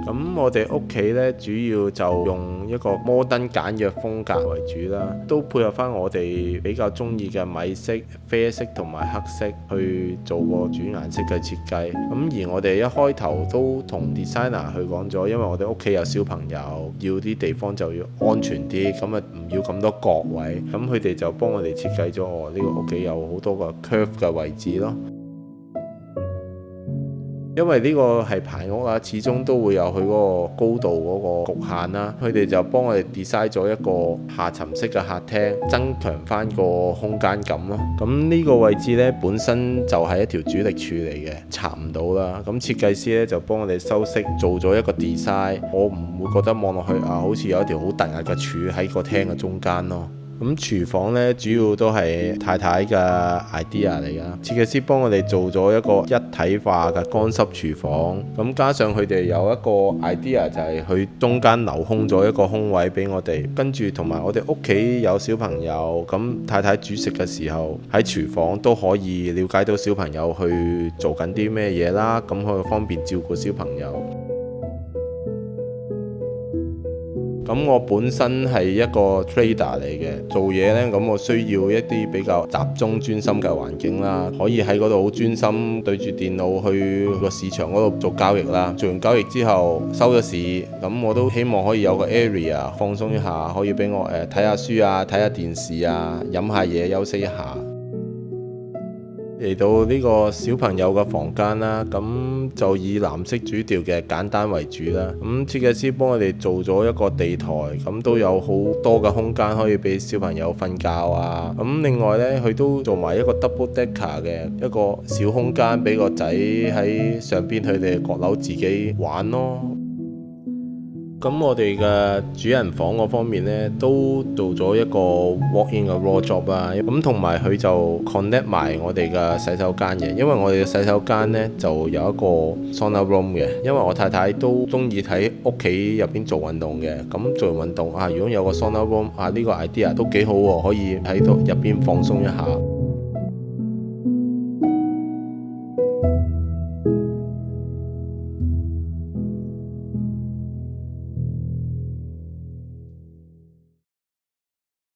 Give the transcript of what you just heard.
咁我哋屋企呢，主要就用一個摩登簡約風格為主啦，都配合翻我哋比較中意嘅米色、啡色同埋黑色去做個主顏色嘅設計。咁而我哋一開頭都同 designer 去講咗，因為我哋屋企有小朋友，要啲地方就要安全啲，咁啊唔要咁多角位。咁佢哋就幫我哋設計咗我呢個屋企有好多個 curve 嘅位置咯。因為呢個係排屋啦，始終都會有佢嗰個高度嗰個局限啦。佢哋就幫我哋 design 咗一個下沉式嘅客廳，增強翻個空間感咯。咁呢個位置呢，本身就係一條主力柱嚟嘅，拆唔到啦。咁設計師呢，就幫我哋修飾，做咗一個 design，我唔會覺得望落去好似有一條好突兀嘅柱喺個廳嘅中間咯。咁廚房呢，主要都係太太嘅 idea 嚟㗎，設計師幫我哋做咗一個一體化嘅乾濕廚房。咁加上佢哋有一個 idea 就係佢中間留空咗一個空位俾我哋，跟住同埋我哋屋企有小朋友，咁太太煮食嘅時候喺廚房都可以了解到小朋友去做緊啲咩嘢啦，咁可以方便照顧小朋友。咁我本身係一個 trader 嚟嘅，做嘢呢，咁我需要一啲比較集中專心嘅環境啦，可以喺嗰度好專心對住電腦去個市場嗰度做交易啦。做完交易之後收咗市，咁我都希望可以有個 area 放鬆一下，可以俾我睇下書啊，睇下電視啊，飲下嘢休息一下。嚟到呢個小朋友嘅房間啦，咁就以藍色主調嘅簡單為主啦。咁設計師幫我哋做咗一個地台，咁都有好多嘅空間可以俾小朋友瞓覺啊。咁另外呢，佢都做埋一個 double decker 嘅一個小空間俾個仔喺上邊，佢哋閣樓自己玩咯。咁我哋嘅主人房嗰方面呢，都做咗一個 walk-in 嘅 wardrobe 啦。咁同埋佢就 connect 埋我哋嘅洗手間嘅，因為我哋嘅洗手間呢，就有一個 sauna room 嘅。因為我太太都中意喺屋企入邊做運動嘅，咁做完運動如果有個 sauna room 呢個 idea 都幾好喎，可以喺度入邊放鬆一下。